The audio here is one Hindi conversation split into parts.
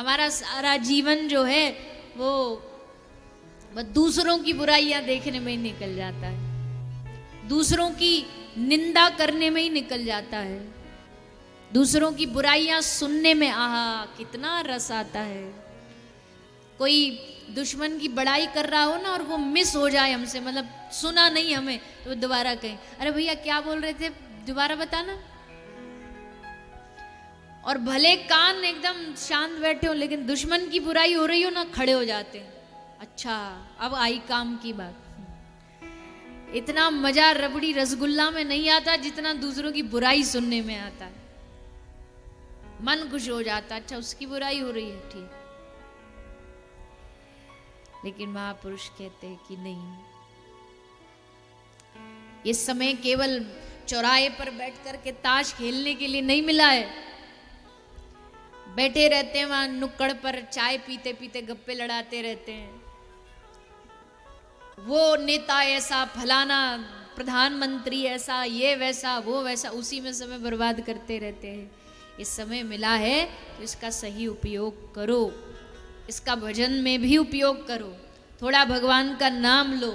हमारा सारा जीवन जो है वो बस दूसरों की बुराइयां देखने में ही निकल जाता है, दूसरों की निंदा करने में ही निकल जाता है, दूसरों की बुराइयां सुनने में आहा कितना रस आता है। कोई दुश्मन की बड़ाई कर रहा हो ना और वो मिस हो जाए हमसे, मतलब सुना नहीं हमें, तो दोबारा कहें अरे भैया क्या बोल रहे थे, दोबारा बताना। और भले कान एकदम शांत बैठे हो, लेकिन दुश्मन की बुराई हो रही हो ना, खड़े हो जाते हैं, अच्छा अब आई काम की बात। इतना मजा रबड़ी रसगुल्ला में नहीं आता जितना दूसरों की बुराई सुनने में आता है। मन खुश हो जाता, अच्छा उसकी बुराई हो रही है, ठीक। लेकिन महापुरुष कहते हैं कि नहीं, ये समय केवल चौराहे पर बैठ कर के ताश खेलने के लिए नहीं मिला है। बैठे रहते हैं वहां नुक्कड़ पर, चाय पीते पीते गप्पे लड़ाते रहते हैं, वो नेता ऐसा, फलाना प्रधानमंत्री ऐसा, ये वैसा, वो वैसा, उसी में समय बर्बाद करते रहते हैं। इस समय मिला है तो इसका सही उपयोग करो, इसका भजन में भी उपयोग करो, थोड़ा भगवान का नाम लो,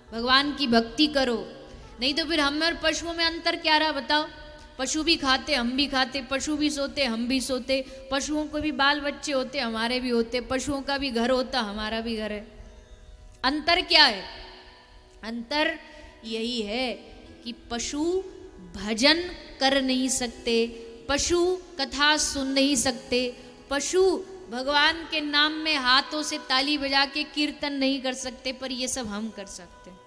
भगवान की भक्ति करो। नहीं तो फिर हम और पशुओं में अंतर क्या रहा बताओ। पशु भी खाते, हम भी खाते, पशु भी सोते, हम भी सोते, पशुओं को भी बाल बच्चे होते, हमारे भी होते, पशुओं का भी घर होता, हमारा भी घर है। अंतर क्या है? अंतर यही है कि पशु भजन कर नहीं सकते, पशु कथा सुन नहीं सकते, पशु भगवान के नाम में हाथों से ताली बजा के कीर्तन नहीं कर सकते, पर ये सब हम कर सकते हैं।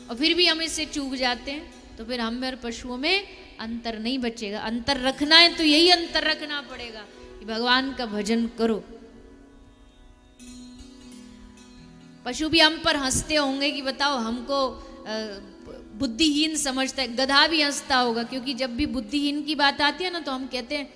और फिर भी हम इससे चूक जाते हैं, तो फिर हम और पशुओं में अंतर नहीं बचेगा। अंतर रखना है तो यही अंतर रखना पड़ेगा कि भगवान का भजन करो। पशु भी हम पर हंसते होंगे कि बताओ हमको बुद्धिहीन समझता है, गधा भी हंसता होगा, क्योंकि जब भी बुद्धिहीन की बात आती है ना तो हम कहते हैं,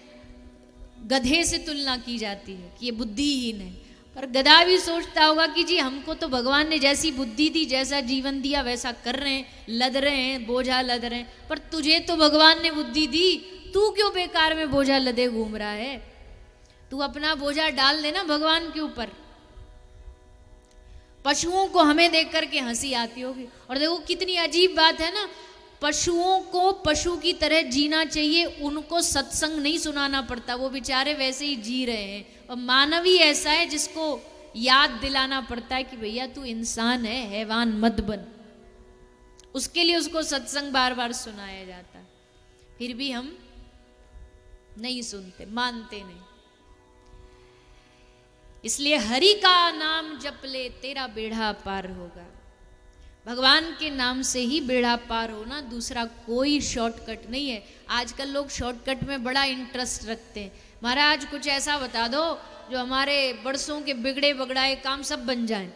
गधे से तुलना की जाती है कि ये बुद्धिहीन है। पर गधा भी सोचता होगा कि जी हमको तो भगवान ने जैसी बुद्धि दी, जैसा जीवन दिया, वैसा कर रहे हैं, लद रहे हैं, बोझा लद रहे हैं, पर तुझे तो भगवान ने बुद्धि दी, तू क्यों बेकार में बोझा लदे घूम रहा है? तू अपना बोझा डाल देना भगवान के ऊपर। पशुओं को हमें देख करके हंसी आती होगी, और देखो कितनी अजीब बात है ना, पशुओं को पशु की तरह जीना चाहिए, उनको सत्संग नहीं सुनाना पड़ता, वो बेचारे वैसे ही जी रहे हैं। और मानव ही ऐसा है जिसको याद दिलाना पड़ता है कि भैया तू इंसान है, हैवान मत बन, उसके लिए उसको सत्संग बार बार सुनाया जाता है। फिर भी हम नहीं सुनते, मानते नहीं। इसलिए हरि का नाम जप ले, तेरा बेड़ा पार होगा। भगवान के नाम से ही बेड़ा पार होना, दूसरा कोई शॉर्टकट नहीं है। आजकल लोग शॉर्टकट में बड़ा इंटरेस्ट रखते हैं। महाराज कुछ ऐसा बता दो जो हमारे बरसों के बिगड़े बगड़ाए काम सब बन जाएं,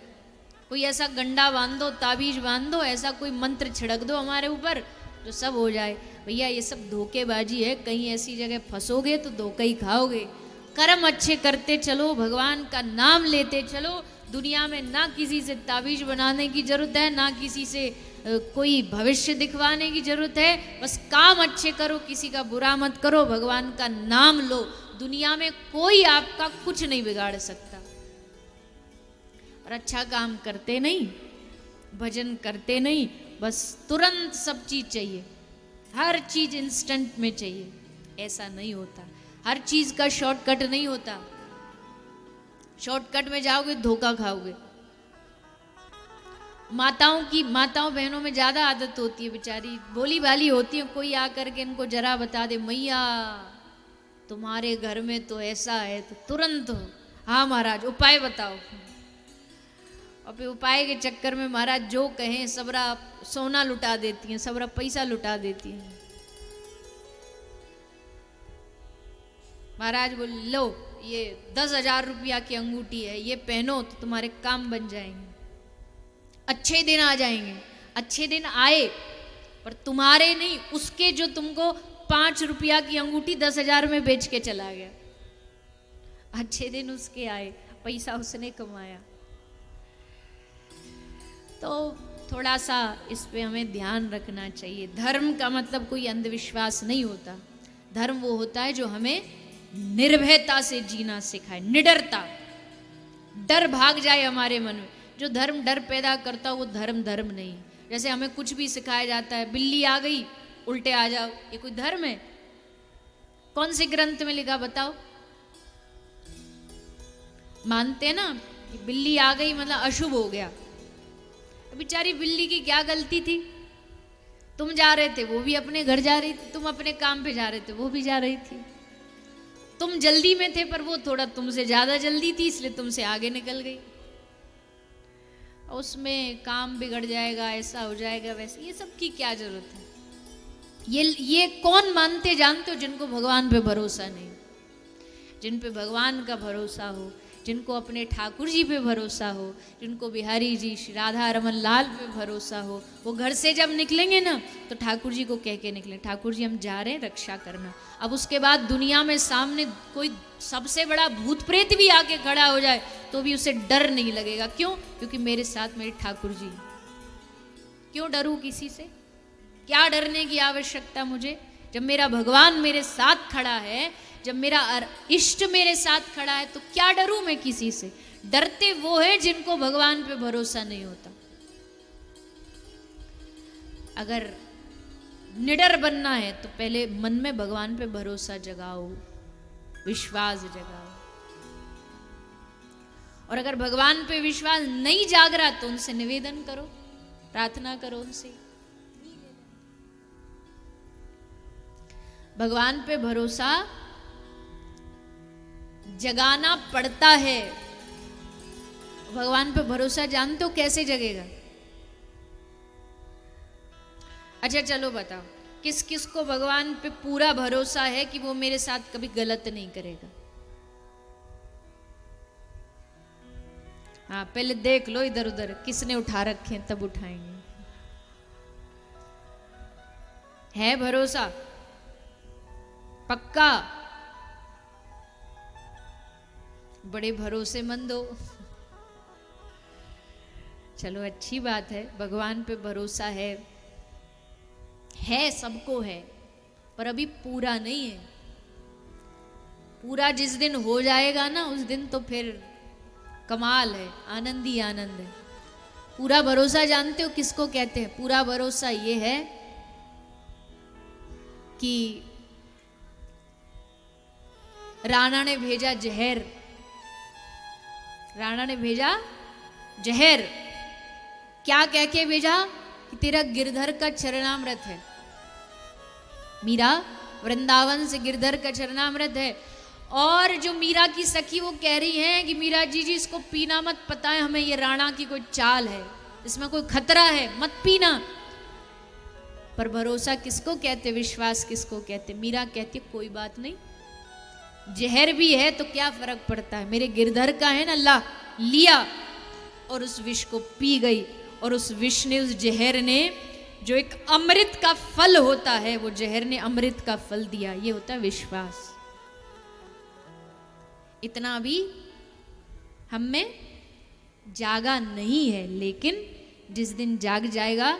कोई ऐसा गंडा बांध दो, ताबीज बांध दो, ऐसा कोई मंत्र छिड़क दो हमारे ऊपर जो सब हो जाए। भैया ये सब धोखेबाजी है, कहीं ऐसी जगह फंसोगे तो धोखा ही खाओगे। कर्म अच्छे करते चलो, भगवान का नाम लेते चलो, दुनिया में ना किसी से ताबीज बनाने की जरूरत है, ना किसी से कोई भविष्य दिखवाने की जरूरत है। बस काम अच्छे करो, किसी का बुरा मत करो, भगवान का नाम लो, दुनिया में कोई आपका कुछ नहीं बिगाड़ सकता। और अच्छा काम करते नहीं, भजन करते नहीं, बस तुरंत सब चीज चाहिए, हर चीज इंस्टेंट में चाहिए, ऐसा नहीं होता। हर चीज का शॉर्टकट नहीं होता, शॉर्टकट में जाओगे धोखा खाओगे। माताओं बहनों में ज्यादा आदत होती है, बेचारी भोली भाली होती है, कोई आकर के इनको जरा बता दे मैया तुम्हारे घर में तो ऐसा है, तो तुरंत हाँ महाराज उपाय बताओ। और फिर उपाय के चक्कर में महाराज जो कहें सबरा सोना लुटा देती हैं, सबरा पैसा लुटा देती हैं। महाराज बोल लो ये 10,000 रुपया की अंगूठी है, ये पहनो तो तुम्हारे काम बन जाएंगे, अच्छे दिन आ जाएंगे। अच्छे दिन आए पर तुम्हारे नहीं, उसके जो तुमको 5 रुपया की अंगूठी 10,000 में बेच के चला गया। अच्छे दिन उसके आए, पैसा उसने कमाया। तो थोड़ा सा इस पे हमें ध्यान रखना चाहिए। धर्म का मतलब कोई अंधविश्वास नहीं होता, धर्म वो होता है जो हमें निर्भयता से जीना सिखाए, निडरता, डर भाग जाए हमारे मन में। जो धर्म डर पैदा करता हो वो धर्म धर्म नहीं। जैसे हमें कुछ भी सिखाया जाता है, बिल्ली आ गई उल्टे आ जाओ, ये कोई धर्म है? कौन से ग्रंथ में लिखा बताओ? मानते हैं ना कि बिल्ली आ गई मतलब अशुभ हो गया। बेचारी बिल्ली की क्या गलती थी? तुम जा रहे थे, वो भी अपने घर जा रही थी, तुम अपने काम पे जा रहे थे, वो भी जा रही थी। तुम जल्दी में थे पर वो थोड़ा तुमसे ज्यादा जल्दी थी, इसलिए तुमसे आगे निकल गई। उसमें काम बिगड़ जाएगा, ऐसा हो जाएगा, वैसे ये सब की क्या जरूरत है? ये कौन मानते जानते हो? जिनको भगवान पे भरोसा नहीं, जिन पे भगवान का भरोसा हो, जिनको अपने ठाकुर जी पे भरोसा हो, जिनको बिहारी जी श्री राधा रमन लाल पे भरोसा हो, वो घर से जब निकलेंगे ना तो ठाकुर जी को कह के निकले, ठाकुर जी हम जा रहे हैं, रक्षा करना। अब उसके बाद दुनिया में सामने कोई सबसे बड़ा भूत प्रेत भी आके खड़ा हो जाए तो भी उसे डर नहीं लगेगा। क्यों? क्योंकि मेरे साथ मेरे ठाकुर जी। क्यों डरूं किसी से? क्या डरने की आवश्यकता मुझे? जब मेरा भगवान मेरे साथ खड़ा है, जब मेरा इष्ट मेरे साथ खड़ा है, तो क्या डरूं मैं किसी से? डरते वो है जिनको भगवान पे भरोसा नहीं होता। अगर निडर बनना है तो पहले मन में भगवान पे भरोसा जगाओ, विश्वास जगाओ। और अगर भगवान पे विश्वास नहीं जाग रहा तो उनसे निवेदन करो, प्रार्थना करो उनसे। भगवान पे भरोसा जगाना पड़ता है। भगवान पे भरोसा जानते हो कैसे जगेगा? अच्छा चलो बताओ, किस किस को भगवान पे पूरा भरोसा है कि वो मेरे साथ कभी गलत नहीं करेगा? हाँ, पहले देख लो इधर उधर किसने उठा रखे हैं, तब उठाएंगे। है भरोसा पक्का? बड़े भरोसेमंद हो। चलो अच्छी बात है, भगवान पे भरोसा है सबको है, पर अभी पूरा नहीं है। पूरा जिस दिन हो जाएगा ना, उस दिन तो फिर कमाल है, आनंद ही आनंद है। पूरा भरोसा जानते हो किसको कहते हैं? पूरा भरोसा ये है कि राणा ने भेजा जहर, राणा ने भेजा जहर, क्या कह के भेजा? कि तेरा गिरधर का चरणामृत है। मीरा वृंदावन से गिरधर का चरणामृत है, और जो मीरा की सखी वो कह रही है कि मीरा जी जी इसको पीना मत, पता है हमें ये राणा की कोई चाल है, इसमें कोई खतरा है, मत पीना। पर भरोसा किसको कहते, विश्वास किसको कहते? मीरा कहती है कोई बात नहीं, जहर भी है तो क्या फर्क पड़ता है, मेरे गिरधर का है ना, ला लिया और उस विष को पी गई। और उस विष ने, उस जहर ने, जो एक अमृत का फल होता है, वो जहर ने अमृत का फल दिया। ये होता है विश्वास। इतना भी हम में जागा नहीं है, लेकिन जिस दिन जाग जाएगा,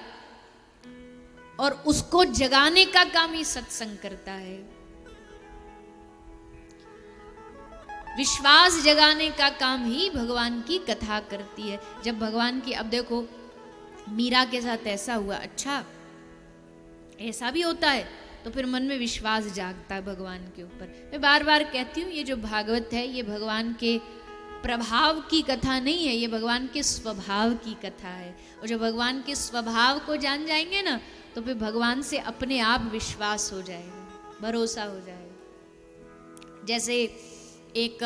और उसको जगाने का काम ही सत्संग करता है। विश्वास जगाने का काम ही भगवान की कथा करती है। जब भगवान की, अब देखो मीरा के साथ ऐसा हुआ, अच्छा ऐसा भी होता है, तो फिर मन में विश्वास जागता है भगवान के ऊपर। मैं बार बार कहती हूँ, ये जो भागवत है ये भगवान के प्रभाव की कथा नहीं है, ये भगवान के स्वभाव की कथा है। और जब भगवान के स्वभाव को जान जाएंगे ना, तो फिर भगवान से अपने आप विश्वास हो जाएगा, भरोसा हो जाएगा। जैसे एक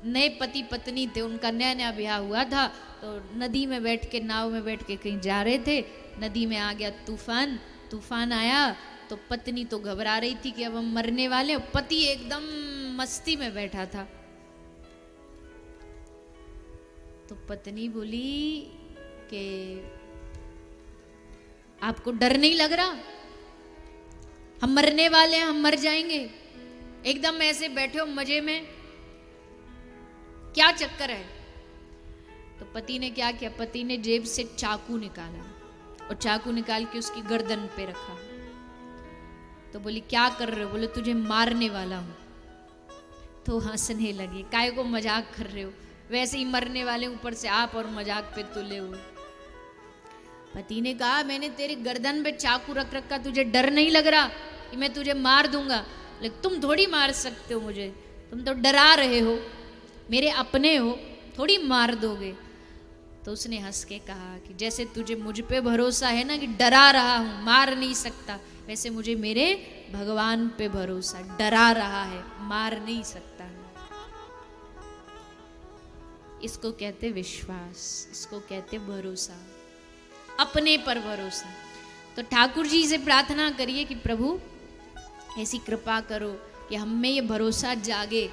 नए पति पत्नी थे, उनका नया नया ब्याह हुआ था, तो नदी में बैठ के, नाव में बैठ के कहीं जा रहे थे, नदी में आ गया तूफान। तूफान आया तो पत्नी तो घबरा रही थी कि अब हम मरने वाले, पति एकदम मस्ती में बैठा था। तो पत्नी बोली कि आपको डर नहीं लग रहा? हम मरने वाले हैं, हम मर जाएंगे, एकदम ऐसे बैठे हो मजे में, क्या चक्कर है? तो पति ने क्या किया, पति ने जेब से चाकू निकाला और चाकू निकाल के उसकी गर्दन पे रखा। तो बोली क्या कर रहे हो? बोले तुझे मारने वाला हूं। तो हंसने लगे, काय को मजाक कर रहे हो, वैसे ही मरने वाले ऊपर से आप और मजाक पे तुले हुए। पति ने कहा मैंने तेरी गर्दन पे चाकू रख रखा, तुझे डर नहीं लग रहा कि मैं तुझे मार दूंगा? लेकिन तुम थोड़ी मार सकते हो मुझे, तुम तो डरा रहे हो, मेरे अपने हो, थोड़ी मार दोगे। तो उसने हंस के कहा कि जैसे तुझे मुझ पे भरोसा है ना कि डरा रहा हूं, मार नहीं सकता, वैसे मुझे मेरे भगवान पे भरोसा, डरा रहा है, मार नहीं सकता। इसको कहते विश्वास, इसको कहते भरोसा, अपने पर भरोसा। तो ठाकुर जी से प्रार्थना करिए कि प्रभु ऐसी कृपा करो कि हम में ये भरोसा जागे